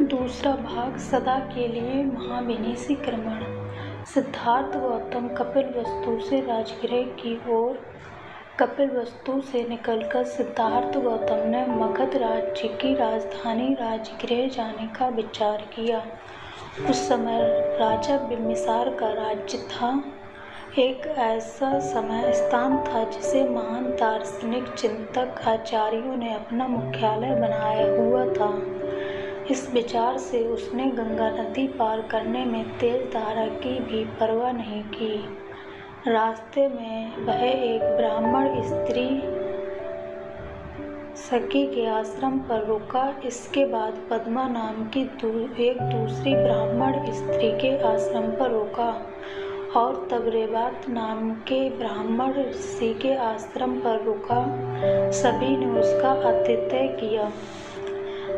दूसरा भाग सदा के लिए महाविनिशीकरण। सिद्धार्थ गौतम कपिलवस्तु से राजगृह की ओर। कपिलवस्तु से निकलकर सिद्धार्थ गौतम ने मगध राज्य की राजधानी राजगृह जाने का विचार किया। उस समय राजा बिम्बिसार का राज्य था। एक ऐसा समय स्थान था जिसे महान दार्शनिक चिंतक आचार्यों ने अपना मुख्यालय बनाया हुआ था। इस विचार से उसने गंगा नदी पार करने में तेज धारा की भी परवाह नहीं की। रास्ते में वह एक ब्राह्मण स्त्री सखी के आश्रम पर रुका। इसके बाद पद्मा नाम की एक दूसरी ब्राह्मण स्त्री के आश्रम पर रुका और तब रेवात नाम के ब्राह्मण ऋषि के आश्रम पर रुका। सभी ने उसका आतिथ्य किया।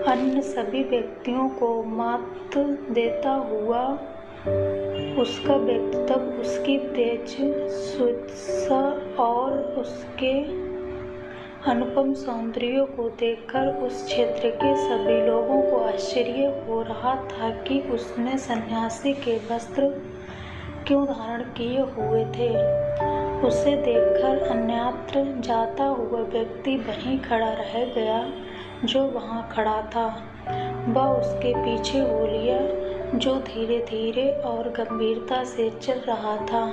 अन्य सभी व्यक्तियों को मात देता हुआ उसका व्यक्तित्व, उसकी तेज सुदशा और उसके अनुपम सौंदर्य को देखकर उस क्षेत्र के सभी लोगों को आश्चर्य हो रहा था कि उसने सन्यासी के वस्त्र क्यों धारण किए हुए थे। उसे देखकर अन्यत्र जाता हुआ व्यक्ति वहीं खड़ा रह गया जो वहां खड़ा था। वह उसके पीछे हो लिया जो धीरे धीरे और गंभीरता से चल रहा था।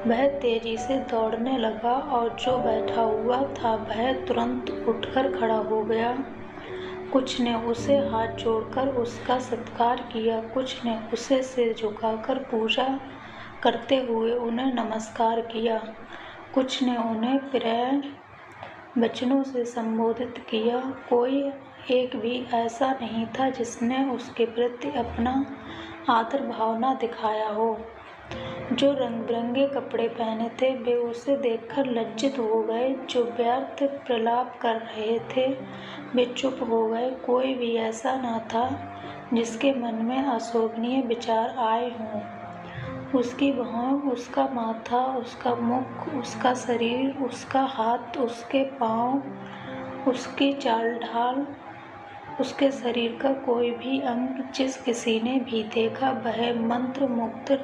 वह तेजी से दौड़ने लगा और जो बैठा हुआ था वह तुरंत उठकर खड़ा हो गया। कुछ ने उसे हाथ जोड़कर उसका सत्कार किया, कुछ ने उसे सिर झुकाकर पूजा करते हुए उन्हें नमस्कार किया, कुछ ने उन्हें प्रेम वचनों से संबोधित किया। कोई एक भी ऐसा नहीं था जिसने उसके प्रति अपना आदर भावना दिखाया हो। जो रंग बिरंगे कपड़े पहने थे वे उसे देखकर लज्जित हो गए। जो व्यर्थ प्रलाप कर रहे थे वे चुप हो गए। कोई भी ऐसा न था जिसके मन में अशोभनीय विचार आए हों। उसकी भौहें, उसका माथा, उसका मुख, उसका शरीर, उसका हाथ, उसके पाँव, उसकी चाल ढाल, उसके शरीर का कोई भी अंग जिस किसी ने भी देखा वह मंत्र मुग्ध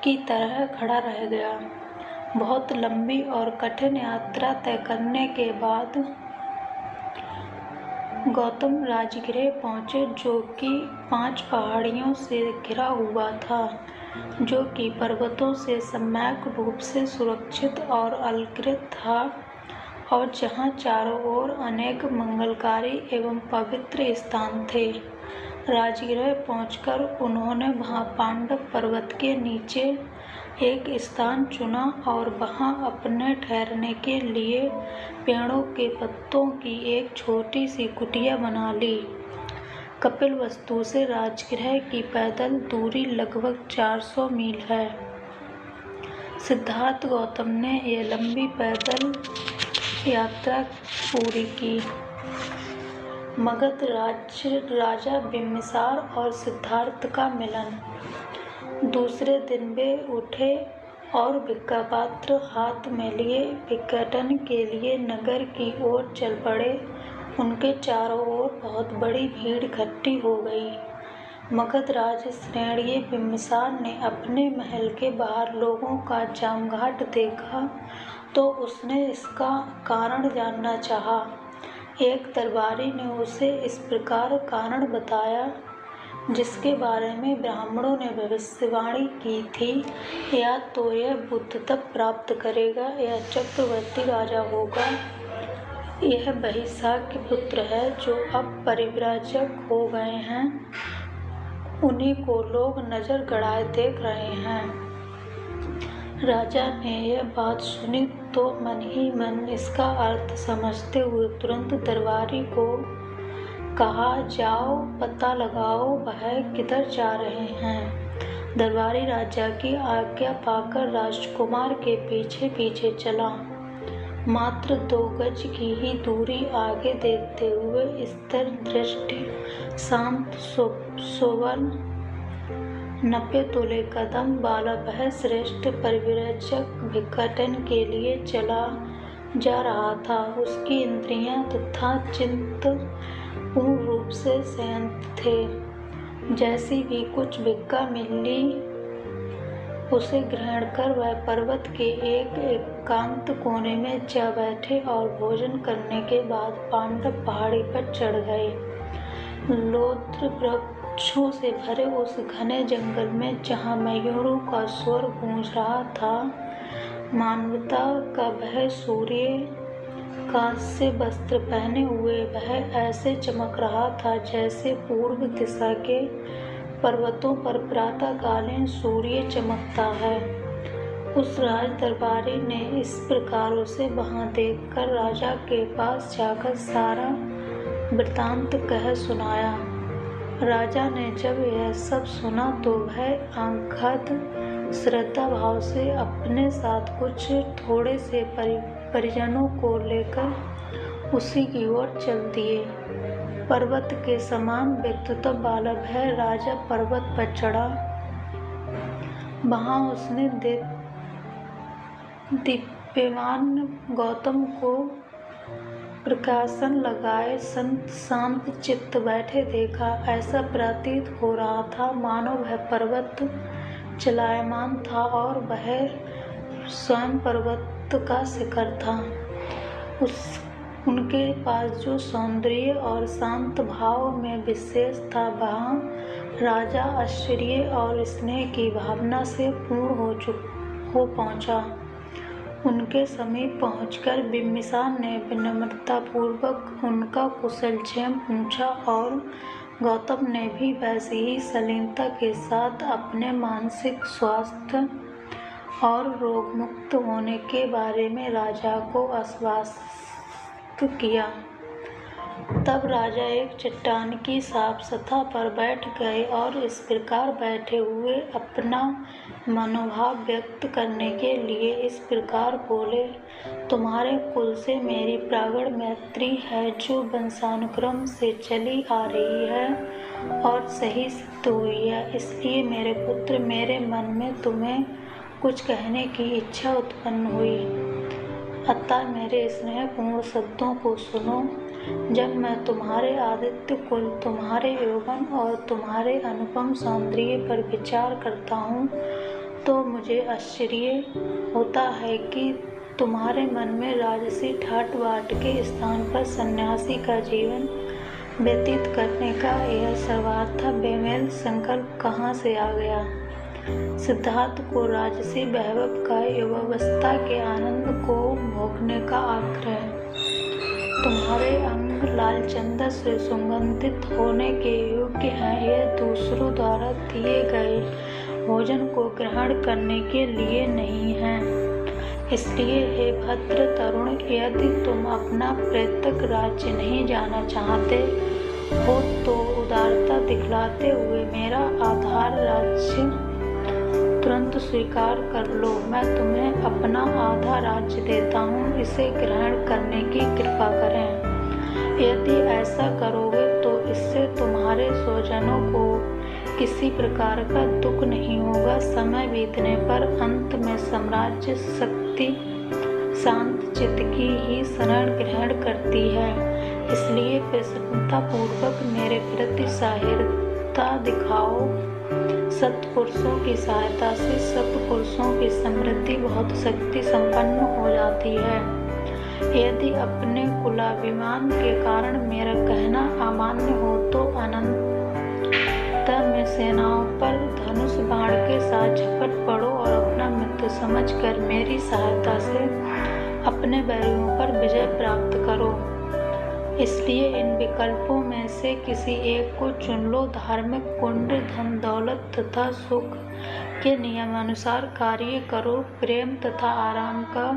की तरह खड़ा रह गया। बहुत लंबी और कठिन यात्रा तय करने के बाद गौतम राजगृह पहुँचे, जो कि 5 पहाड़ियों से घिरा हुआ था, जो कि पर्वतों से सम्यक रूप से सुरक्षित और अलंकृत था और जहाँ चारों ओर अनेक मंगलकारी एवं पवित्र स्थान थे। राजगृह पहुंचकर उन्होंने वहां पांडव पर्वत के नीचे एक स्थान चुना और वहां अपने ठहरने के लिए पेड़ों के पत्तों की एक छोटी सी कुटिया बना ली। कपिलवस्तु से राजगृह की पैदल दूरी लगभग 400 मील है। सिद्धार्थ गौतम ने यह लंबी पैदल यात्रा पूरी की। मगध राज्य राजा बिम्बिसार और सिद्धार्थ का मिलन। दूसरे दिन वे उठे और भिक्षा पात्र हाथ में लिए भिक्षाटन के लिए नगर की ओर चल पड़े। उनके चारों ओर बहुत बड़ी भीड़ इकट्ठी हो गई। मगध राज श्रेष्ठिय बिम्बिसार ने अपने महल के बाहर लोगों का जमघाट देखा तो उसने इसका कारण जानना चाहा। एक दरबारी ने उसे इस प्रकार कारण बताया, जिसके बारे में ब्राह्मणों ने भविष्यवाणी की थी, या तो यह बुद्ध तक प्राप्त करेगा या चक्रवर्ती राजा होगा। यह वही शाक्य पुत्र है जो अब परिव्राजक हो गए हैं। उन्हीं को लोग नजर गड़ाए देख रहे हैं। राजा ने यह बात सुनी तो मन ही मन इसका अर्थ समझते हुए तुरंत दरबारी को कहा, जाओ पता लगाओ वह किधर जा रहे हैं। दरबारी राजा की आज्ञा पाकर राजकुमार के पीछे पीछे चला। मात्र 2 गज की ही दूरी आगे देखते हुए स्थिर दृष्टि शांत सुवर्ण 90 तोले कदम वाला वह श्रेष्ठ परिव्राजक भिक्षाटन के लिए चला जा रहा था। उसकी इंद्रियां तथा चित्त पूर्ण रूप से संयत थे। जैसी भी कुछ भिक्षा मिली उसे ग्रहण कर वह पर्वत के एक एकांत कोने में जा बैठे और भोजन करने के बाद पांडव पहाड़ी पर चढ़ गए। लोत्र वृक्षों से भरे उस घने जंगल में जहाँ मयूरों का स्वर गूंज रहा था, मानवता का वह सूर्य कांस्य वस्त्र पहने हुए वह ऐसे चमक रहा था जैसे पूर्व दिशा के पर्वतों पर प्रातःकालीन सूर्य चमकता है। उस राज दरबारी ने इस प्रकार उसे वहां देखकर राजा के पास जाकर सारा वृतांत कह सुनाया। राजा ने जब यह सब सुना तो वह अंगद श्रद्धा भाव से अपने साथ कुछ थोड़े से परिजनों को लेकर उसी की ओर चल दिए। पर्वत के समान व्यक्तित्व वाला वह राजा पर्वत पर चढ़ा। वहां उसने दीप्यमान गौतम को प्रकाशन लगाए शांत चित्त बैठे देखा। ऐसा प्रतीत हो रहा था मानो वह पर्वत चलायमान था और वह स्वयं पर्वत का शिखर था। उनके पास जो सौंदर्य और शांत भाव में विशेष था, वहाँ राजा आश्चर्य और स्नेह की भावना से पूर्ण हो पहुँचा। उनके समीप पहुंचकर बिम्बिसार ने विनम्रतापूर्वक उनका कुशलक्षेम पूछा और गौतम ने भी वैसे ही शालीनता के साथ अपने मानसिक स्वास्थ्य और रोगमुक्त होने के बारे में राजा को आश्वस्त किया। तब राजा एक चट्टान की साफ सतह पर बैठ गए और इस प्रकार बैठे हुए अपना मनोभाव व्यक्त करने के लिए इस प्रकार बोले। तुम्हारे कुल से मेरी प्रागढ़ मैत्री है जो वंशानुक्रम से चली आ रही है और सही सिद्ध हुई है। इसलिए मेरे पुत्र, मेरे मन में तुम्हें कुछ कहने की इच्छा उत्पन्न हुई। अतः मेरे स्नेहपूर्ण शब्दों को सुनो। जब मैं तुम्हारे आदित्य कुल, तुम्हारे यौवन और तुम्हारे अनुपम सौंदर्य पर विचार करता हूँ तो मुझे आश्चर्य होता है कि तुम्हारे मन में राजसी ठाट बाट के स्थान पर सन्यासी का जीवन व्यतीत करने का यह सर्वार्थ बेमेल संकल्प कहाँ से आ गया। सिद्धार्थ को राजसी वैभव का युवावस्था के आनंद को भोगने का आग्रह। तुम्हारे अंग लाल चंदन से सुगंधित होने के योग्य हैं। यह दूसरों द्वारा दिए गए भोजन को ग्रहण करने के लिए नहीं है। इसलिए हे भद्र तरुण, यदि तुम अपना प्रेतक राज्य नहीं जाना चाहते हो तो उदारता दिखलाते हुए मेरा आधार राज्य तुरंत स्वीकार कर लो। मैं तुम्हें अपना आधा राज्य देता हूँ, इसे ग्रहण करने की कृपा करें। यदि ऐसा करोगे तो इससे तुम्हारे स्वजनों को किसी प्रकार का दुख नहीं होगा। समय बीतने पर अंत में साम्राज्य शक्ति शांत चित्त की ही शरण ग्रहण करती है। इसलिए प्रसन्नतापूर्वक मेरे प्रति सहायता दिखाओ। सत्पुरुषों की सहायता से सत्पुरुषों की समृद्धि बहुत शक्ति संपन्न हो जाती है। यदि अपने कुलाभिमान के कारण मेरा कहना अमान्य हो तो अनंत में सेनाओं पर धनुष बाण के साथ झपट पड़ो और अपना मित्र समझकर मेरी सहायता से अपने बैरियों पर विजय प्राप्त करो। इसलिए इन विकल्पों में से किसी एक को चुन लो। धार्मिक पुण्य, धन दौलत तथा सुख के नियमानुसार कार्य करो। प्रेम तथा आराम का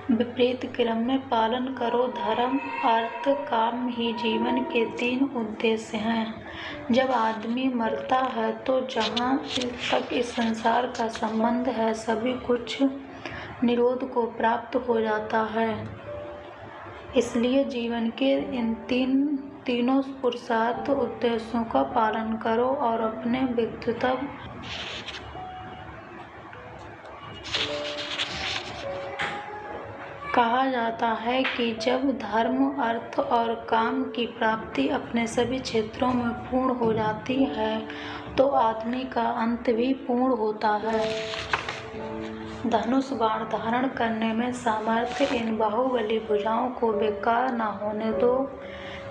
विपरीत क्रम में पालन करो। धर्म, अर्थ, काम ही जीवन के 3 उद्देश्य हैं। जब आदमी मरता है तो जहाँ तक इस संसार का संबंध है सभी कुछ निरोध को प्राप्त हो जाता है। इसलिए जीवन के इन तीनों पुरुषार्थ उद्देश्यों का पालन करो और अपने व्यक्तित्व कहा जाता है कि जब धर्म, अर्थ और काम की प्राप्ति अपने सभी क्षेत्रों में पूर्ण हो जाती है तो आदमी का अंत भी पूर्ण होता है। धनुष बाण धारण करने में सामर्थ्य इन बाहुबली भुजाओं को बेकार न होने दो।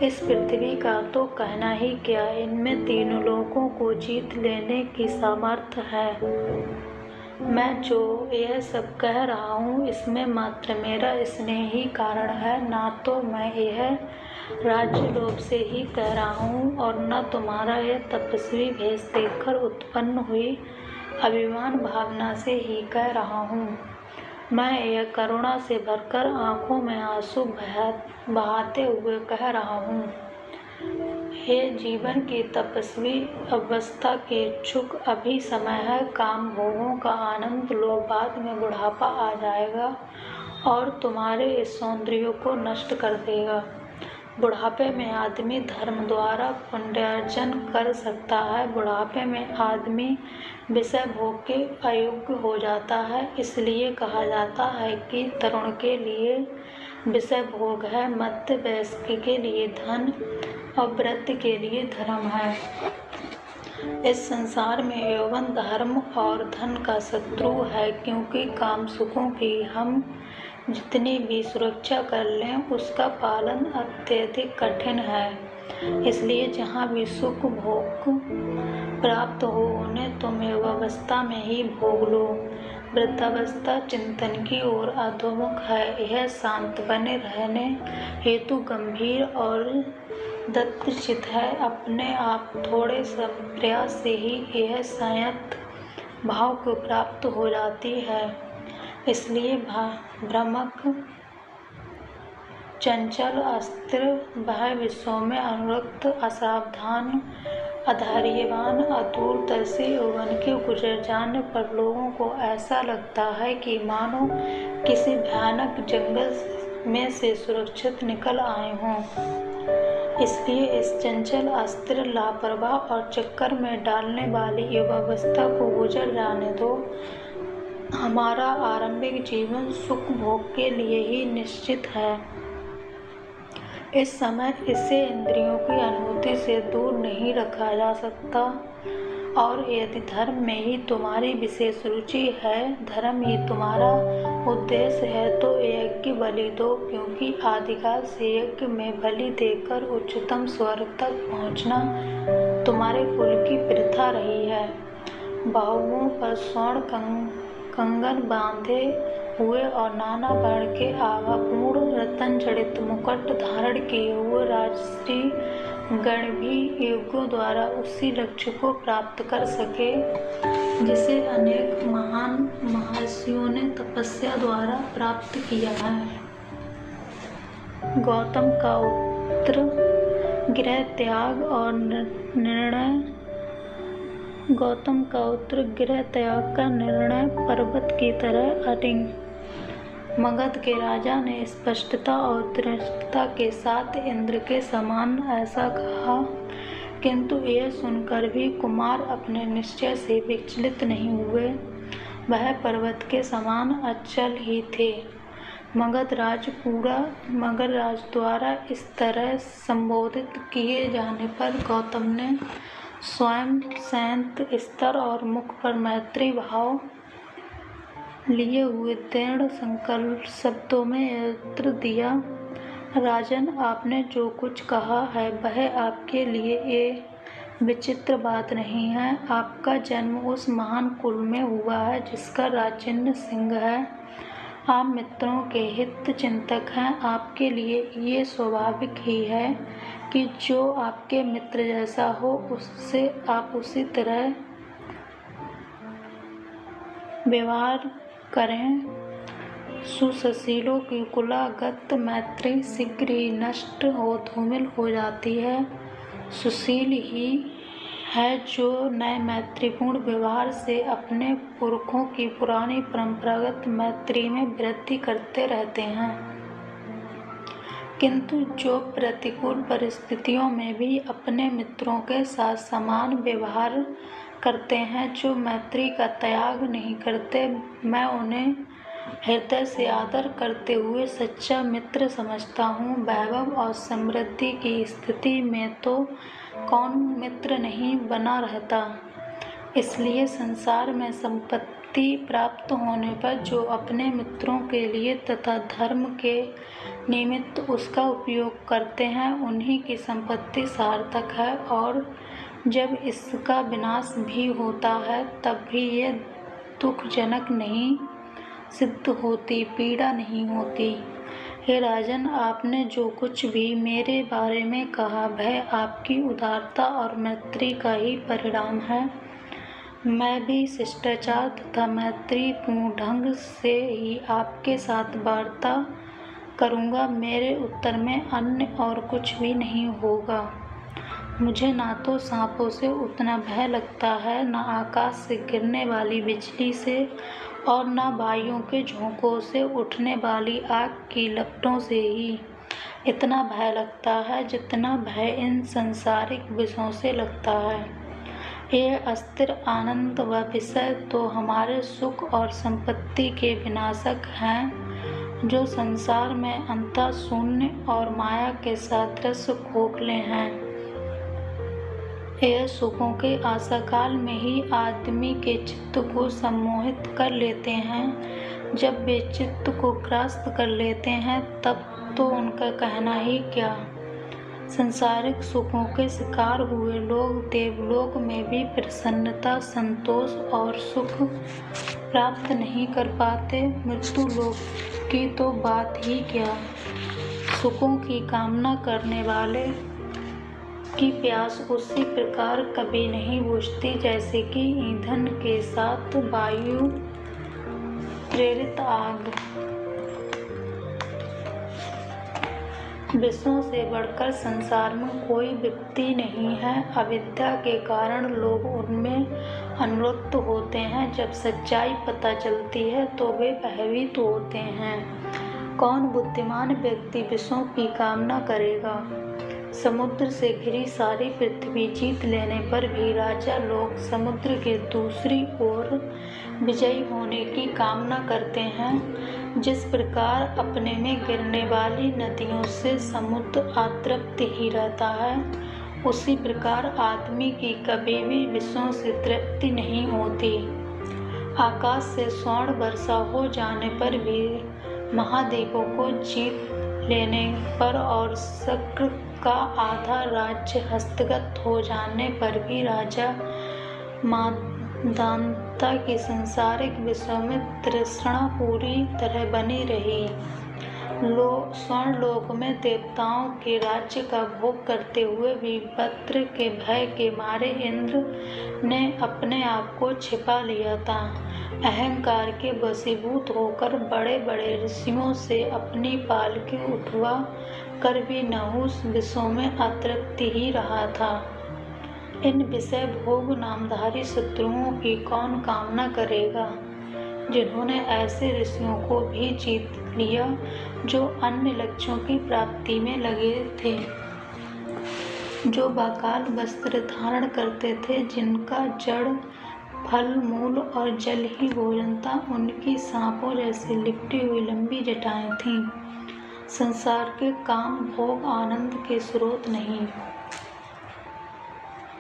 इस पृथ्वी का तो कहना ही क्या, इनमें तीनों लोगों को जीत लेने की सामर्थ्य है। मैं जो यह सब कह रहा हूँ इसमें मात्र मेरा स्नेह ही कारण है, ना तो मैं यह राज्य लोभ से ही कह रहा हूँ और न तुम्हारा यह तपस्वी भेष देखकर उत्पन्न हुई अभिमान भावना से ही कह रहा हूँ। मैं यह करुणा से भरकर आंखों में आंसू बहाते हुए कह रहा हूँ। हे जीवन की तपस्वी अवस्था के इच्छुक, अभी समय है, काम भोगों का आनंद लो, बाद में बुढ़ापा आ जाएगा और तुम्हारे इस सौंदर्य को नष्ट कर देगा। बुढ़ापे में आदमी धर्म द्वारा पुण्यार्जन कर सकता है। बुढ़ापे में आदमी विषय भोग के अयोग्य हो जाता है। इसलिए कहा जाता है कि तरुण के लिए विषय भोग है, मध्य वयस्क के लिए धन और वृद्ध के लिए धर्म है। इस संसार में यौवन धर्म और धन का शत्रु है, क्योंकि काम सुखों की हम जितनी भी सुरक्षा कर लें उसका पालन अत्यधिक कठिन है। इसलिए जहाँ भी सुख भोग प्राप्त हो उन्हें तुम युवावस्था में ही भोग लो। वृद्धावस्था चिंतन की ओर अधोमुख है। यह शांत बने रहने हेतु गंभीर और दत्तचित है। अपने आप थोड़े से प्रयास से ही यह संयत भाव को प्राप्त हो जाती है। इसलिए भ्रमक, चंचल, अस्थिर, बाह्य विषयों में अनुरक्त, असावधान, अधैर्यवान, अदूरदर्शी यौवन के गुजर जाने पर लोगों को ऐसा लगता है कि मानो किसी भयानक जंगल में से सुरक्षित निकल आए हों। इसलिए इस चंचल, अस्थिर, लापरवाह और चक्कर में डालने वाली युवावस्था को गुजर जाने दो। हमारा आरंभिक जीवन सुख भोग के लिए ही निश्चित है। इस समय इसे इंद्रियों की अनुभूति से दूर नहीं रखा जा सकता। और यदि धर्म में ही तुम्हारी विशेष रुचि है, धर्म ही तुम्हारा उद्देश्य है, तो यज्ञ बलि दो, क्योंकि आदिकाल से यज्ञ में बलि देकर उच्चतम स्वर्ग तक पहुँचना तुम्हारे कुल की प्रथा रही है। बाहुओं पर स्वर्ण कंगन बांधे हुए और नाना वर्ण के आभापूर्ण रतन जड़ित मुकुट धारण किए हुए राजश्री गण भी युगों द्वारा उसी लक्ष्य को प्राप्त कर सके जिसे अनेक महान महर्षियों ने तपस्या द्वारा प्राप्त किया है। गौतम का उत्तर गृह त्याग का निर्णय पर्वत की तरह अडिग। मगध के राजा ने स्पष्टता और दृढ़ता के साथ इंद्र के समान ऐसा कहा, किंतु यह सुनकर भी कुमार अपने निश्चय से विचलित नहीं हुए। वह पर्वत के समान अचल ही थे। मगध राज द्वारा इस तरह संबोधित किए जाने पर गौतम ने स्वयं शांत स्तर और मुख पर मैत्री भाव लिए हुए दृढ़ संकल्प शब्दों में उत्तर दिया। राजन, आपने जो कुछ कहा है वह आपके लिए ये विचित्र बात नहीं है। आपका जन्म उस महान कुल में हुआ है जिसका राजचिन्ह सिंह है। आप मित्रों के हित चिंतक हैं। आपके लिए ये स्वाभाविक ही है कि जो आपके मित्र जैसा हो उससे आप उसी तरह व्यवहार करें। सुशीलों की कुलागत मैत्री शीघ्र ही नष्ट हो धूमिल हो जाती है। सुशील ही है जो नए मैत्रीपूर्ण व्यवहार से अपने पुरखों की पुरानी परंपरागत मैत्री में वृद्धि करते रहते हैं, किंतु जो प्रतिकूल परिस्थितियों में भी अपने मित्रों के साथ समान व्यवहार करते हैं, जो मैत्री का त्याग नहीं करते, मैं उन्हें हृदय से आदर करते हुए सच्चा मित्र समझता हूँ। वैभव और समृद्धि की स्थिति में तो कौन मित्र नहीं बना रहता। इसलिए संसार में संपत्ति प्राप्त होने पर जो अपने मित्रों के लिए तथा धर्म के निमित्त उसका उपयोग करते हैं, उन्हीं की संपत्ति सार्थक है, और जब इसका विनाश भी होता है तब भी ये दुखजनक नहीं सिद्ध होती, पीड़ा नहीं होती। हे राजन, आपने जो कुछ भी मेरे बारे में कहा वह आपकी उदारता और मैत्री का ही परिणाम है। मैं भी शिष्टाचार तथा मैत्रीपूर्ण ढंग से ही आपके साथ वार्ता करूँगा। मेरे उत्तर में अन्य और कुछ भी नहीं होगा। मुझे ना तो सांपों से उतना भय लगता है, न आकाश से गिरने वाली बिजली से, और न वायुओं के झोंकों से उठने वाली आग की लपटों से ही इतना भय लगता है जितना भय इन सांसारिक विषयों से लगता है। ये अस्थिर आनंद व विषय तो हमारे सुख और संपत्ति के विनाशक हैं, जो संसार में अंतः शून्य और माया के सादृश्य खोखले हैं। ये सुखों के आशाकाल में ही आदमी के चित्त को सम्मोहित कर लेते हैं। जब वे चित्त को ग्रास्त कर लेते हैं तब तो उनका कहना ही क्या। संसारिक सुखों के शिकार हुए लोग देवलोक में भी प्रसन्नता, संतोष और सुख प्राप्त नहीं कर पाते। मृत्यु लोक की तो बात ही क्या। सुखों की कामना करने वाले की प्यास उसी प्रकार कभी नहीं बुझती जैसे कि ईंधन के साथ वायु प्रेरित आग। विषयों से बढ़कर संसार में कोई व्यक्ति नहीं है। अविद्या के कारण लोग उनमें अनुरक्त होते हैं। जब सच्चाई पता चलती है तो वे भयभीत होते हैं। कौन बुद्धिमान व्यक्ति विषयों की कामना करेगा। समुद्र से घिरी सारी पृथ्वी जीत लेने पर भी राजा लोग समुद्र के दूसरी ओर विजयी होने की कामना करते हैं। जिस प्रकार अपने में गिरने वाली नदियों से समुद्र अतृप्त ही रहता है, उसी प्रकार आदमी की कभी भी विषयों से तृप्ति नहीं होती। आकाश से स्वर्ण वर्षा हो जाने पर भी, महाद्वीपों को जीत लेने पर और शक्र का आधा राज्य हस्तगत हो जाने पर भी राजा मानदानता की सांसारिक विषयों में तृष्णा पूरी तरह बनी रही। स्वर्ण लोक में देवताओं के राज्य का भोग करते हुए भी वीरभद्र के भय के मारे इंद्र ने अपने आप को छिपा लिया था। अहंकार के वशीभूत होकर बड़े बड़े ऋषियों से अपनी पालकी उठवा कर भी नहुस विषयों में अतृप्ति ही रहा था। इन विषय भोग नामधारी शत्रुओं की कौन कामना करेगा, जिन्होंने ऐसे ऋषियों को भी जीत लिया जो अन्य लक्ष्यों की प्राप्ति में लगे थे, जो बाकाल वस्त्र धारण करते थे, जिनका जड़ फल मूल और जल ही भोजन था। उनकी सांपों जैसे लिपटी हुई लंबी जटाएं थीं। संसार के काम भोग आनंद के स्रोत नहीं।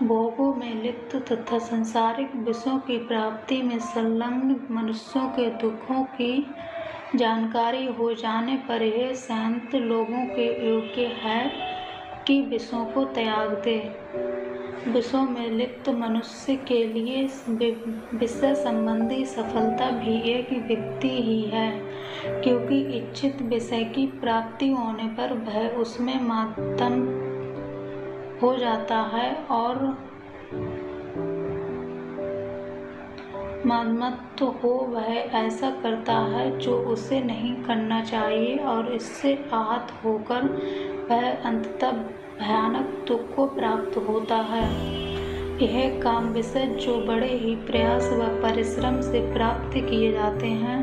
भोगों में लिप्त तथा संसारिक विषयों की प्राप्ति में संलग्न मनुष्यों के दुखों की जानकारी हो जाने पर यह संत लोगों के योग्य है कि विषयों को त्याग दे। विषयों में लिप्त मनुष्य के लिए विषय संबंधी सफलता भी एक व्यक्ति ही है, क्योंकि इच्छित विषय की प्राप्ति होने पर वह उसमें मत्तम हो जाता है और मन्मत्त हो वह ऐसा करता है जो उसे नहीं करना चाहिए, और इससे आहत होकर वह अंततः भयानक दुख को प्राप्त होता है। यह काम विषय जो बड़े ही प्रयास व परिश्रम से प्राप्त किए जाते हैं,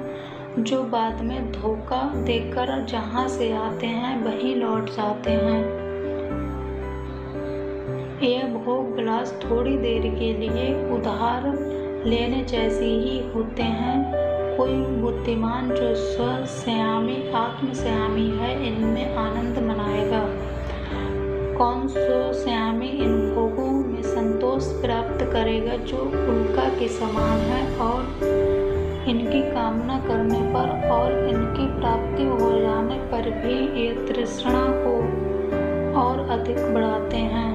जो बाद में धोखा देकर जहाँ से आते हैं वहीं लौट जाते हैं। यह भोग विलास थोड़ी देर के लिए उधार लेने जैसे ही होते हैं। कोई बुद्धिमान जो स्वसंयमी आत्मसंयमी है इनमें आनंद मनाएगा। कौन स्वसंयमी इन भोगों में संतोष प्राप्त करेगा जो उल्का के समान है और इनकी कामना करने पर और इनकी प्राप्ति हो जाने पर भी ये तृष्णा को और अधिक बढ़ाते हैं।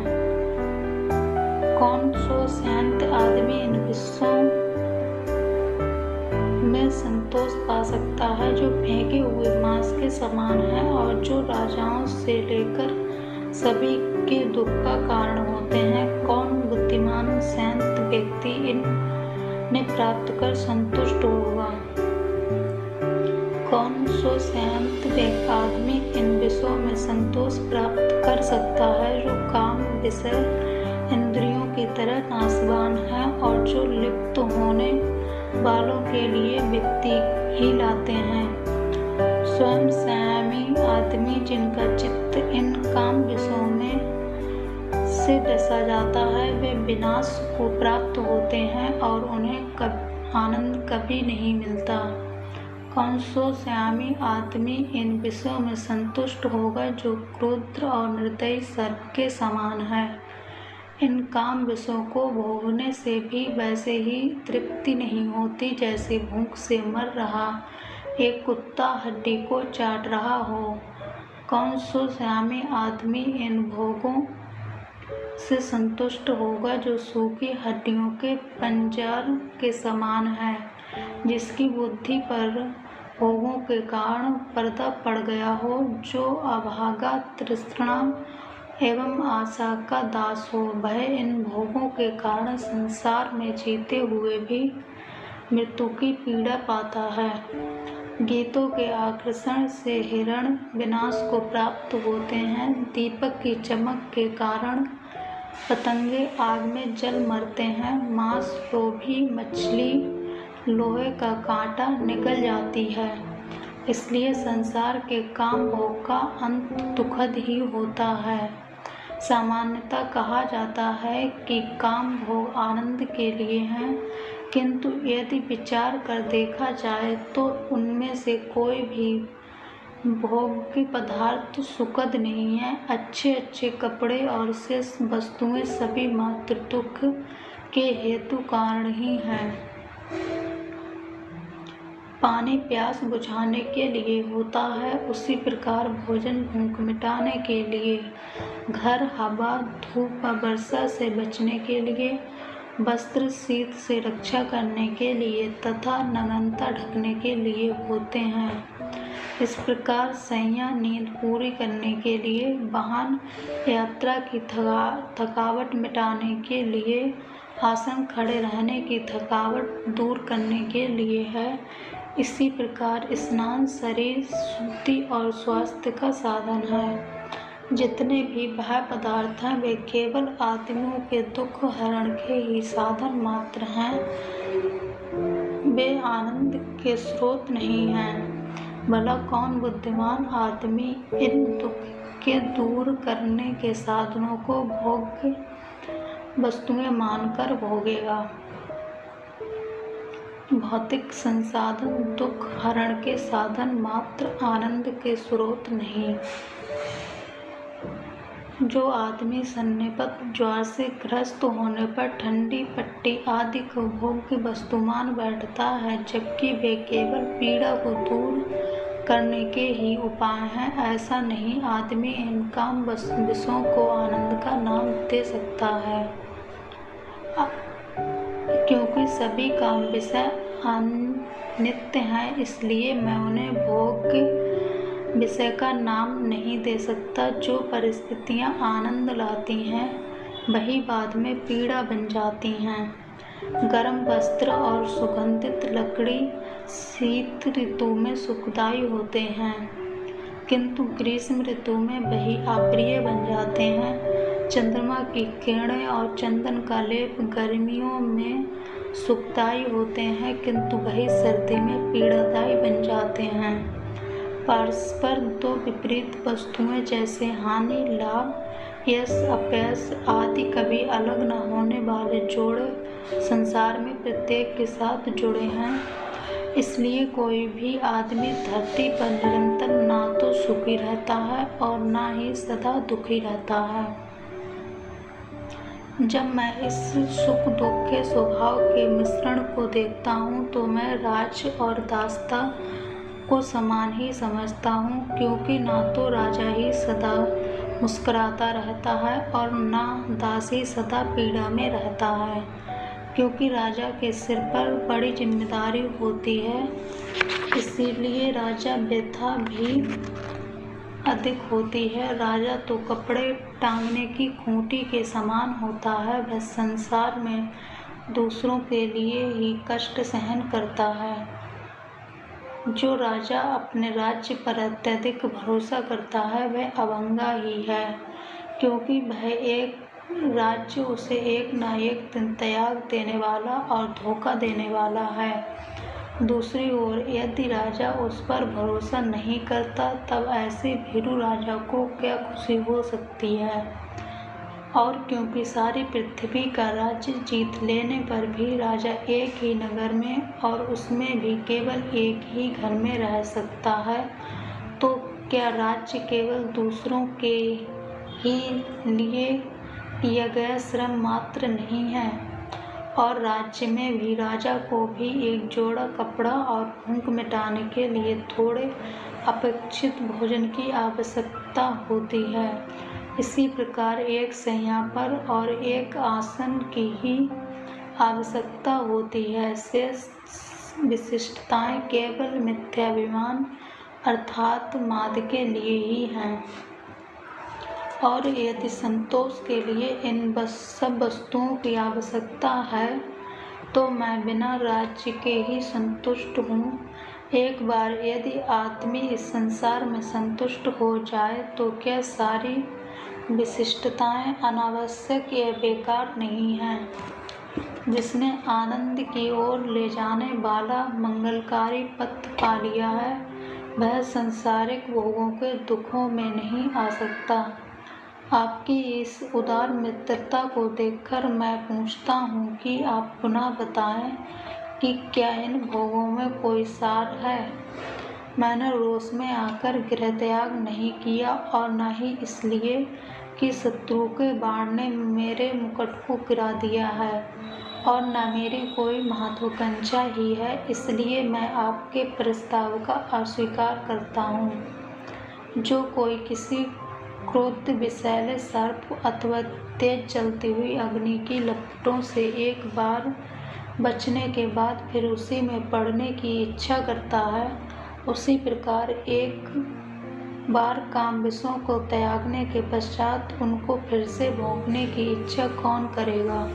कौन सो शांत आदमी इन विषयों में संतोष पा सकता है जो फेंके हुए मांस के समान है और जो राजाओं से लेकर सभी के दुख का कारण होते हैं। कौन बुद्धिमान शांत व्यक्ति इन्हें प्राप्त कर संतुष्ट होगा। कौन सो शांत आदमी इन विषयों में संतोष प्राप्त कर सकता है जो काम विषय इंद्रियों की तरह नाशवान है और जो लिप्त होने वालों के लिए विपत्ति ही लाते हैं। स्वयं संयमी आदमी जिनका चित्त इन काम विषयों में से डसा जाता है वे विनाश को प्राप्त होते हैं और उन्हें आनंद कभी नहीं मिलता। कौन सो संयमी आदमी इन विषयों में संतुष्ट होगा जो क्रोध और निर्दयी सर्प के समान है। इन काम विषयों को भोगने से भी वैसे ही तृप्ति नहीं होती जैसे भूख से मर रहा एक कुत्ता हड्डी को चाट रहा हो। कौन सो संयमी आदमी इन भोगों से संतुष्ट होगा जो सूखी हड्डियों के पंजर के समान है जिसकी बुद्धि पर भोगों के कारण पर्दा पड़ गया हो, जो अभागा तृष्णा एवं आशा का दास हो। वह इन भोगों के कारण संसार में जीते हुए भी मृत्यु की पीड़ा पाता है। गीतों के आकर्षण से हिरण विनाश को प्राप्त होते हैं। दीपक की चमक के कारण पतंगे आग में जल मरते हैं। मांस लोभी मछली लोहे का कांटा निकल जाती है। इसलिए संसार के काम भोग का अंत दुखद ही होता है। सामान्यतः कहा जाता है कि काम भोग आनंद के लिए हैं, किंतु यदि विचार कर देखा जाए तो उनमें से कोई भी भोग्य पदार्थ सुखद नहीं है। अच्छे अच्छे कपड़े और शेष वस्तुएं सभी मात्र दुख के हेतु कारण ही हैं। पानी प्यास बुझाने के लिए होता है, उसी प्रकार भोजन भूख मिटाने के लिए, घर हवा धूप व वर्षा से बचने के लिए, वस्त्र शीत से रक्षा करने के लिए तथा नग्नता ढकने के लिए होते हैं। इस प्रकार शैया नींद पूरी करने के लिए, वाहन यात्रा की थकावट मिटाने के लिए, आसन खड़े रहने की थकावट दूर करने के लिए है। इसी प्रकार स्नान शरीर शुद्धि और स्वास्थ्य का साधन है। जितने भी बाह्य पदार्थ हैं वे केवल आदमियों के दुख हरण के ही साधन मात्र हैं, वे आनंद के स्रोत नहीं हैं। भला कौन बुद्धिमान आदमी इन दुख के दूर करने के साधनों को भोग्य वस्तुएं मानकर भोगेगा। भौतिक संसाधन दुख हरण के साधन मात्र, आनंद के स्रोत नहीं। जो आदमी सन्निपत ज्वर से ग्रस्त होने पर ठंडी पट्टी आदि को भोग्य वस्तु मान बैठता है, जबकि वे केवल पीड़ा को दूर करने के ही उपाय हैं, ऐसा नहीं आदमी इन काम विषयों को आनंद का नाम दे सकता है, क्योंकि सभी काम विषय अनित्य हैं। इसलिए मैं उन्हें भोग्य विषय का नाम नहीं दे सकता। जो परिस्थितियां आनंद लाती हैं वही बाद में पीड़ा बन जाती हैं। गर्म वस्त्र और सुगंधित लकड़ी शीत ऋतु में सुखदायी होते हैं, किंतु ग्रीष्म ऋतु में वही अप्रिय बन जाते हैं। चंद्रमा की किरणें और चंदन का लेप गर्मियों में सुखदायी होते हैं, किंतु वही सर्दी में पीड़ादायी बन जाते हैं। परस्पर दो विपरीत वस्तुएं जैसे हानि लाभ, यश अपयश आदि कभी अलग न होने वाले जोड़े संसार में प्रत्येक के साथ जुड़े हैं। इसलिए कोई भी आदमी धरती पर निरंतर ना तो सुखी रहता है और ना ही सदा दुखी रहता है। जब मैं इस सुख दुख के स्वभाव के मिश्रण को देखता हूँ तो मैं राज और दासता को समान ही समझता हूँ, क्योंकि ना तो राजा ही सदा मुस्कुराता रहता है और ना दास ही सदा पीड़ा में रहता है, क्योंकि राजा के सिर पर बड़ी जिम्मेदारी होती है। इसीलिए राजा व्यथा भी अधिक होती है। राजा तो कपड़े टांगने की खूंटी के समान होता है। वह संसार में दूसरों के लिए ही कष्ट सहन करता है। जो राजा अपने राज्य पर अत्यधिक भरोसा करता है वह अभंगा ही है, क्योंकि वह एक राज्य उसे एक न एक दिन त्याग देने वाला और धोखा देने वाला है। दूसरी ओर यदि राजा उस पर भरोसा नहीं करता तब ऐसे भीरू राजा को क्या खुशी हो सकती है। और क्योंकि सारी पृथ्वी का राज्य जीत लेने पर भी राजा एक ही नगर में और उसमें भी केवल एक ही घर में रह सकता है, तो क्या राज्य केवल दूसरों के ही लिए किया गया श्रम मात्र नहीं है? और राज्य में भी राजा को भी एक जोड़ा कपड़ा और भूख मिटाने के लिए थोड़े अपेक्षित भोजन की आवश्यकता होती है। इसी प्रकार एक शैया पर और एक आसन की ही आवश्यकता होती है। शेष विशिष्टताएं केवल मिथ्याभिमान अर्थात माद के लिए ही हैं। और यदि संतोष के लिए इन सब वस्तुओं की आवश्यकता है तो मैं बिना राज्य के ही संतुष्ट हूँ। एक बार यदि आदमी इस संसार में संतुष्ट हो जाए तो क्या सारी विशिष्टताएं अनावश्यक या बेकार नहीं हैं? जिसने आनंद की ओर ले जाने वाला मंगलकारी पथ पा लिया है वह सांसारिक भोगों के दुखों में नहीं आ सकता। आपकी इस उदार मित्रता को देखकर मैं पूछता हूँ कि आप पुनः बताएं कि क्या इन भोगों में कोई सार है? मैंने रोष में आकर गृह त्याग नहीं किया और न ही इसलिए कि शत्रु के बाण ने मेरे मुकुट को गिरा दिया है और न मेरी कोई महत्वाकांक्षा ही है, इसलिए मैं आपके प्रस्ताव का अस्वीकार करता हूँ। जो कोई किसी क्रोध विषैले सर्प अथवा तेज चलती हुई अग्नि की लपटों से एक बार बचने के बाद फिर उसी में पड़ने की इच्छा करता है, उसी प्रकार एक बार काम विषयों को त्यागने के पश्चात उनको फिर से भोगने की इच्छा कौन करेगा?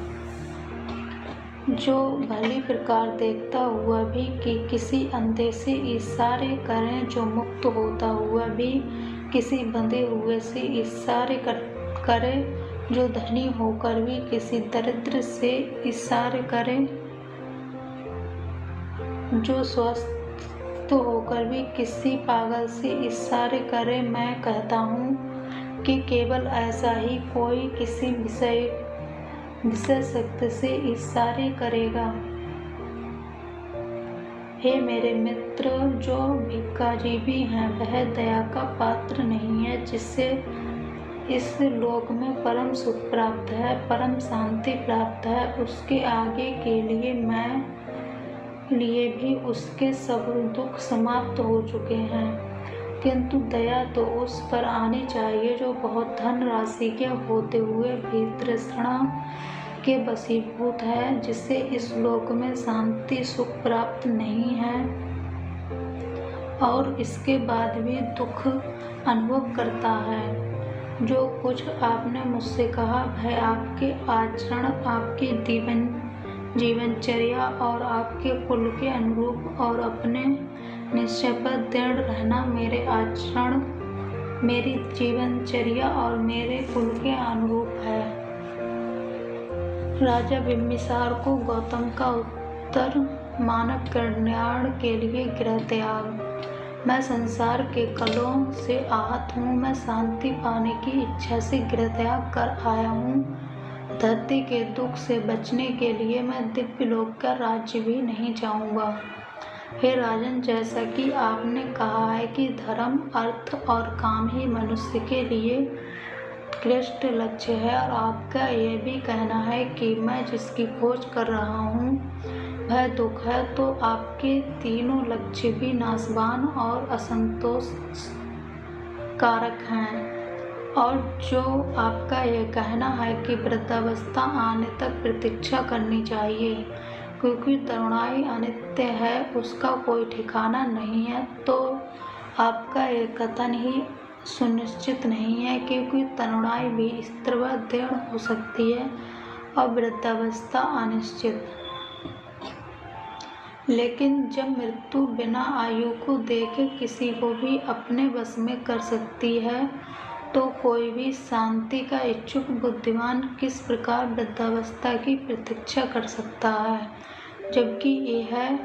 जो भली प्रकार देखता हुआ भी कि किसी अंधे से इशारे करें, जो मुक्त होता हुआ भी किसी बंधे हुए से इशारे करे, जो धनी होकर भी किसी दरिद्र से इशारे करे, जो स्वस्थ होकर भी किसी पागल से इशारे करे। मैं कहता हूँ कि केवल ऐसा ही कोई किसी विषय शक्ति से इशारे करेगा। हे मेरे मित्र, जो भिखारी हैं वह दया का पात्र नहीं है। जिससे इस लोक में परम सुख प्राप्त है, परम शांति प्राप्त है, उसके आगे के लिए भी उसके सब दुख समाप्त हो चुके हैं। किंतु दया तो उस पर आनी चाहिए जो बहुत धन राशि के होते हुए भी तृष्णा के वशीभूत है, जिससे इस लोक में शांति सुख प्राप्त नहीं है और इसके बाद भी दुख अनुभव करता है। जो कुछ आपने मुझसे कहा वह आपके आचरण, आपकी जीवनचर्या और आपके कुल के अनुरूप और अपने निश्चय पर दृढ़ रहना मेरे आचरण, मेरी जीवनचर्या और मेरे कुल के अनुरूप है। राजा बिम्बिसार को गौतम का उत्तर मानव कल्याण के लिए गृह त्याग। मैं संसार के कलहों से आहत हूँ, मैं शांति पाने की इच्छा से गृह त्याग कर आया हूँ। धरती के दुख से बचने के लिए मैं दिव्य लोक का राज्य भी नहीं चाहूँगा। हे राजन, जैसा कि आपने कहा है कि धर्म, अर्थ और काम ही मनुष्य के लिए उत्कृष्ट लक्ष्य है, और आपका यह भी कहना है कि मैं जिसकी खोज कर रहा हूँ वह दुख है, तो आपके तीनों लक्ष्य भी नाशवान और असंतोष कारक हैं। और जो आपका यह कहना है कि वृद्धावस्था आने तक प्रतीक्षा करनी चाहिए क्योंकि तरुणाई अनित्य है, उसका कोई ठिकाना नहीं है, तो आपका यह कथन ही सुनिश्चित नहीं है क्योंकि तरुणाई भी स्थिर व दृढ़ हो सकती है और वृद्धावस्था अनिश्चित। लेकिन जब मृत्यु बिना आयु को देखे किसी को भी अपने वश में कर सकती है, तो कोई भी शांति का इच्छुक बुद्धिमान किस प्रकार वृद्धावस्था की प्रतीक्षा कर सकता है, जबकि यह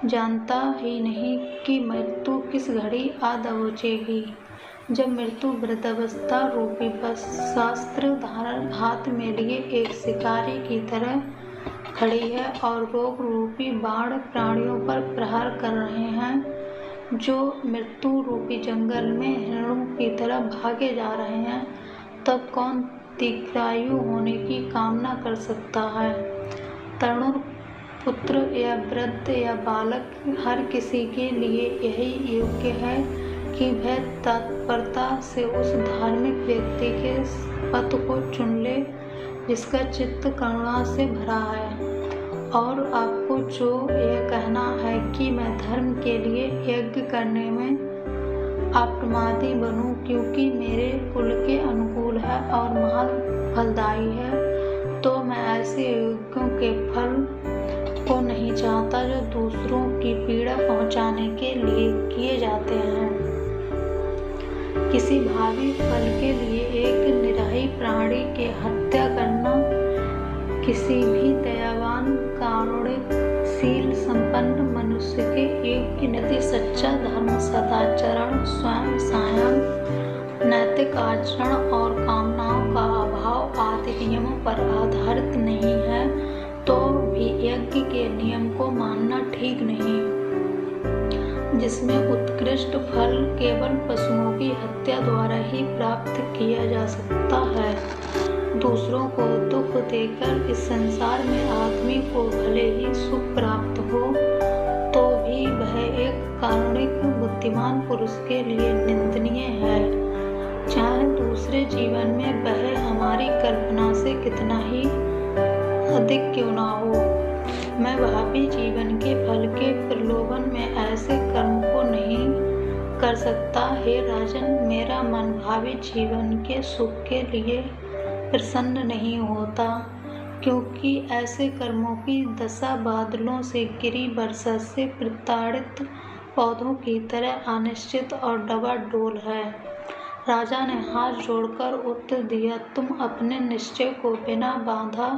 जानता ही नहीं कि मृत्यु किस घड़ी आ दबोचेगी। जब मृत्यु वृद्धावस्था रूपी शास्त्र धारण हाथ में लिए एक शिकारी की तरह खड़ी है और रोग रूपी बाण प्राणियों पर प्रहार कर रहे हैं जो मृत्यु रूपी जंगल में हिरणों की तरह भागे जा रहे हैं, तब कौन दीर्घायु होने की कामना कर सकता है। तरुण पुत्र या वृद्ध या बालक, हर किसी के लिए यही योग्य है कि वह तत्परता से उस धार्मिक व्यक्ति के पथ को चुन ले जिसका चित्त करुणा से भरा है। और आपको जो यह कहना है कि मैं धर्म के लिए यज्ञ करने में अप्रमादी बनूं क्योंकि मेरे कुल के अनुकूल है और महान फलदायी है, तो मैं ऐसे यज्ञों के फल को नहीं चाहता जो दूसरों की पीड़ा पहुंचाने के लिए किए जाते हैं। किसी भावी फल के लिए एक निराही प्राणी की हत्या करना किसी भी दयावान कारुण्यशील संपन्न मनुष्य के योग्य नीति, सच्चा धर्म, सदाचरण, स्वयं संयम, नैतिक आचरण और कामनाओं का अभाव आदि नियमों पर आधारित नहीं है, तो भी यज्ञ के नियम को मानना ठीक नहीं, जिसमें उत्कृष्ट फल केवल पशुओं की हत्या द्वारा ही प्राप्त किया जा सकता है। दूसरों को दुख देकर इस संसार में आदमी को भले ही सुख प्राप्त हो, तो भी वह एक कारुणिक बुद्धिमान पुरुष के लिए निंदनीय है, चाहे दूसरे जीवन में वह हमारी कल्पना से कितना ही अधिक क्यों न हो। मैं भावी जीवन के फल के प्रलोभन में ऐसे कर्म को नहीं कर सकता। हे राजन, मेरा मन भावी जीवन के सुख के लिए प्रसन्न नहीं होता, क्योंकि ऐसे कर्मों की दशा बादलों से गिरी वर्षा से प्रताड़ित पौधों की तरह अनिश्चित और डबाडोल है। राजा ने हाथ जोड़कर उत्तर दिया, तुम अपने निश्चय को बिना बाधा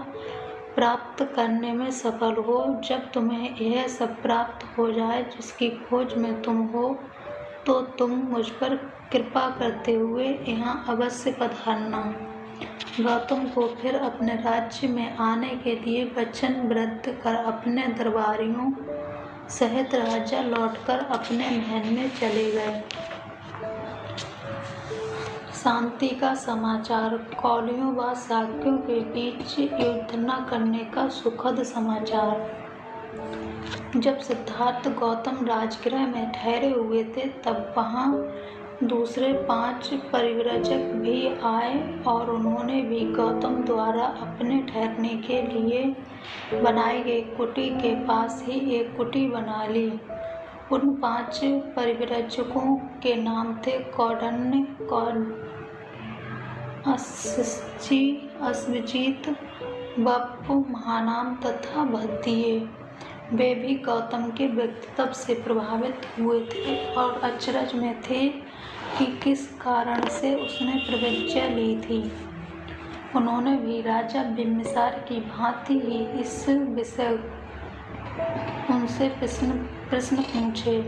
प्राप्त करने में सफल हो। जब तुम्हें यह सब प्राप्त हो जाए जिसकी खोज में तुम हो, तो तुम मुझ पर कृपा करते हुए यहाँ अवश्य पधारना। गौतम को फिर अपने राज्य में आने के लिए वचनबद्ध कर अपने दरबारियों सहित राजा लौटकर अपने महल में चले गए। शांति का समाचार। कौलियों व शाक्यों के बीच युद्ध न करने का सुखद समाचार। जब सिद्धार्थ गौतम राजगृह में ठहरे हुए थे, तब वहाँ दूसरे 5 परिव्राजक भी आए और उन्होंने भी गौतम द्वारा अपने ठहरने के लिए बनाई गई कुटी के पास ही एक कुटी बना ली। उन 5 परिव्राजकों के नाम थे कौंडिन्य, अश्वजीत, बप्पु, महानाम तथा भद्दिये। वे भी गौतम के व्यक्तित्व से प्रभावित हुए थे और अचरज में थे कि किस कारण से उसने प्रतिज्ञा ली थी। उन्होंने भी राजा बिम्बिसार की भांति ही इस विषय उनसे प्रश्न पूछे।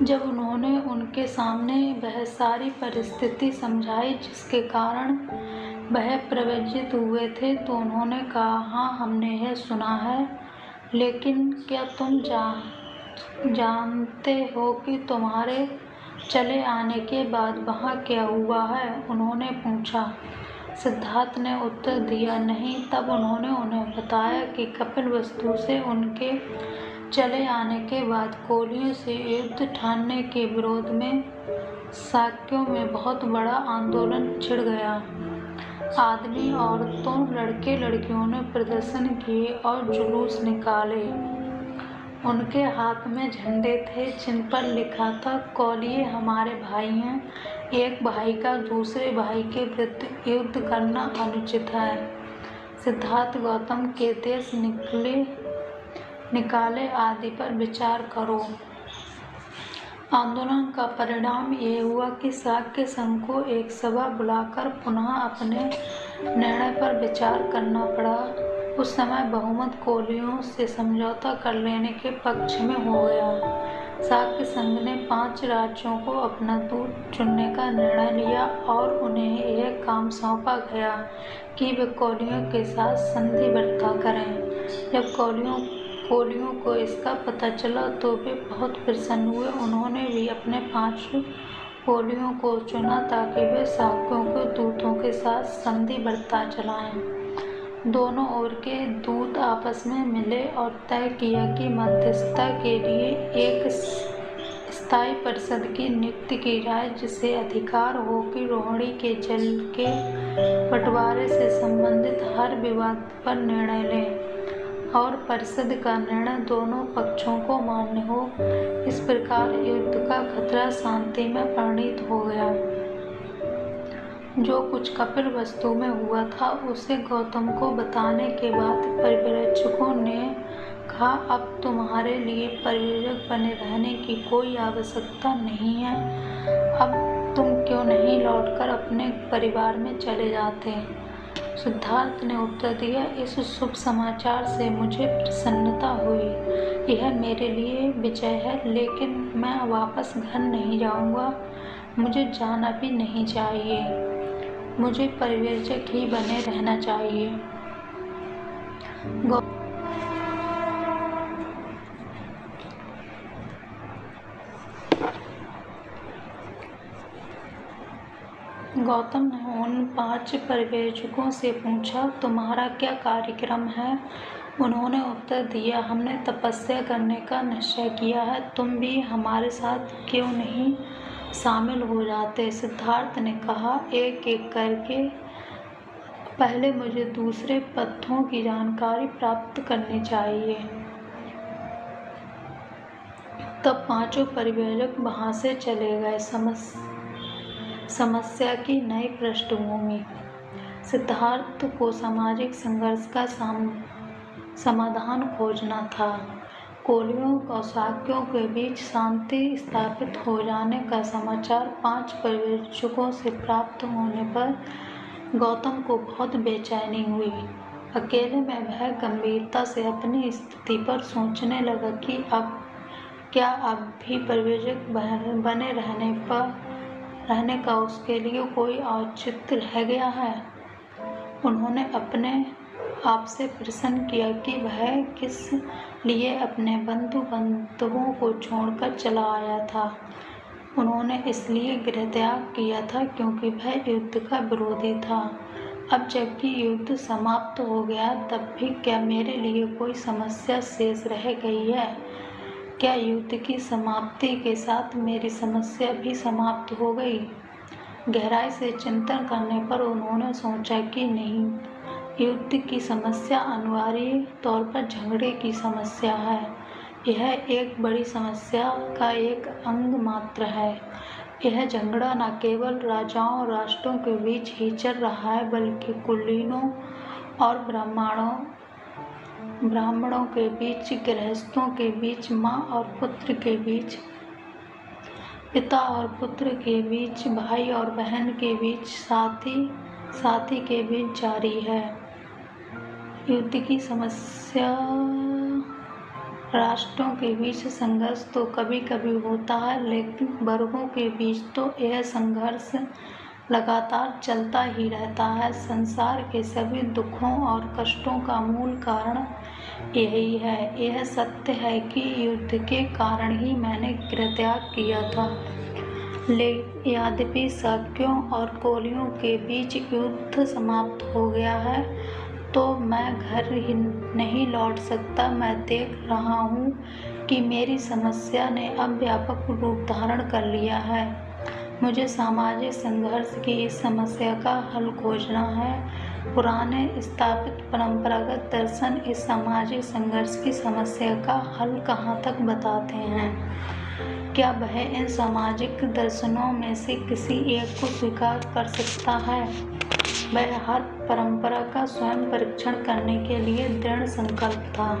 जब उन्होंने उनके सामने वह सारी परिस्थिति समझाई जिसके कारण वह प्रवज्जित हुए थे, तो उन्होंने कहा, हाँ, हमने यह सुना है, लेकिन क्या तुम जानते हो कि तुम्हारे चले आने के बाद वहाँ क्या हुआ है? उन्होंने पूछा। सिद्धार्थ ने उत्तर दिया, नहीं। तब उन्होंने उन्हें बताया कि कपिलवस्तु से उनके चले आने के बाद कोलियों से युद्ध ठानने के विरोध में शाक्यों में बहुत बड़ा आंदोलन छिड़ गया। आदमी, औरतों, लड़के लड़कियों ने प्रदर्शन किए और जुलूस निकाले। उनके हाथ में झंडे थे जिन पर लिखा था, कोलिय हमारे भाई हैं, एक भाई का दूसरे भाई के विरुद्ध युद्ध करना अनुचित है। सिद्धार्थ गौतम के देश निकाले आदि पर विचार करो। आंदोलन का परिणाम ये हुआ कि शाक्य संघ को एक सभा बुलाकर पुनः अपने निर्णय पर विचार करना पड़ा। उस समय बहुमत कोलियों से समझौता कर लेने के पक्ष में हो गया। शाक्य संघ ने 5 राज्यों को अपना दूत चुनने का निर्णय लिया और उन्हें यह काम सौंपा गया कि वे कोलियों के साथ संधि बर्ता करें। जब कोलियों को इसका पता चला तो वे बहुत प्रसन्न हुए। उन्होंने भी अपने 5 कोलियों को चुना ताकि वे शाक्यों के दूतों के साथ संधि बर्ता चलाएं। दोनों ओर के दूत आपस में मिले और तय किया कि मध्यस्थता के लिए एक स्थायी परिषद की नियुक्ति की जाए, जिसे अधिकार हो कि रोहिणी के जल के बंटवारे से संबंधित हर विवाद पर निर्णय लें और परिषद का निर्णय दोनों पक्षों को मान्य हो। इस प्रकार युद्ध का खतरा शांति में परिणत हो गया। जो कुछ कपिलवस्तु में हुआ था उसे गौतम को बताने के बाद पर्यवेक्षकों ने कहा, अब तुम्हारे लिए पर्यवेक्षक बने रहने की कोई आवश्यकता नहीं है। अब तुम क्यों नहीं लौटकर अपने परिवार में चले जाते? सिद्धार्थ ने उत्तर दिया, इस शुभ समाचार से मुझे प्रसन्नता हुई। यह मेरे लिए विजय है, लेकिन मैं वापस घर नहीं जाऊंगा। मुझे जाना भी नहीं चाहिए। मुझे पर्यवेक्षक ही बने रहना चाहिए। गौतम ने उन 5 पर्यवेक्षकों से पूछा, तुम्हारा क्या कार्यक्रम है? उन्होंने उत्तर दिया, हमने तपस्या करने का निश्चय किया है। तुम भी हमारे साथ क्यों नहीं शामिल हो जाते? सिद्धार्थ ने कहा, एक एक करके पहले मुझे दूसरे पथों की जानकारी प्राप्त करनी चाहिए। तब 5 पर्यवेक्षक वहां से चले गए। समस्या की नई पृष्ठभूमि। सिद्धार्थ को सामाजिक संघर्ष का समाधान खोजना था। कोलियों और शाक्यों के बीच शांति स्थापित हो जाने का समाचार 5 पर्यवेक्षकों से प्राप्त होने पर गौतम को बहुत बेचैनी हुई। अकेले में वह गंभीरता से अपनी स्थिति पर सोचने लगा कि अब भी पर्यवेक्षक बने रहने का उसके लिए कोई औचित्य रह गया है। उन्होंने अपने आप से प्रश्न किया कि वह किस लिए अपने बंधु बांधवों को छोड़कर चला आया था। उन्होंने इसलिए गृहत्याग किया था क्योंकि वह युद्ध का विरोधी था। अब जबकि युद्ध समाप्त हो गया, तब भी क्या मेरे लिए कोई समस्या शेष रह गई है? क्या युद्ध की समाप्ति के साथ मेरी समस्या भी समाप्त हो गई? गहराई से चिंतन करने पर उन्होंने सोचा कि नहीं, युद्ध की समस्या अनिवार्य तौर पर झगड़े की समस्या है। यह एक बड़ी समस्या का एक अंग मात्र है। यह झगड़ा न केवल राजाओं और राष्ट्रों के बीच ही चल रहा है, बल्कि कुलीनों और ब्राह्मणों के बीच, गृहस्थों के बीच, माँ और पुत्र के बीच, पिता और पुत्र के बीच, भाई और बहन के बीच, साथी के बीच जारी है। युद्ध की समस्या राष्ट्रों के बीच संघर्ष तो कभी कभी होता है, लेकिन वर्गों के बीच तो यह संघर्ष लगातार चलता ही रहता है। संसार के सभी दुखों और कष्टों का मूल कारण यही है। यह सत्य है कि युद्ध के कारण ही मैंने गृहत्याग किया था। यद्यपि शाक्यों और कोलियों के बीच युद्ध समाप्त हो गया है, तो मैं घर ही नहीं लौट सकता। मैं देख रहा हूँ कि मेरी समस्या ने अब व्यापक रूप धारण कर लिया है। मुझे सामाजिक संघर्ष की इस समस्या का हल खोजना है। पुराने स्थापित परंपरागत दर्शन इस सामाजिक संघर्ष की समस्या का हल कहाँ तक बताते हैं? क्या वह इन सामाजिक दर्शनों में से किसी एक को स्वीकार कर सकता है? वह हर परंपरा का स्वयं परीक्षण करने के लिए दृढ़ संकल्प था।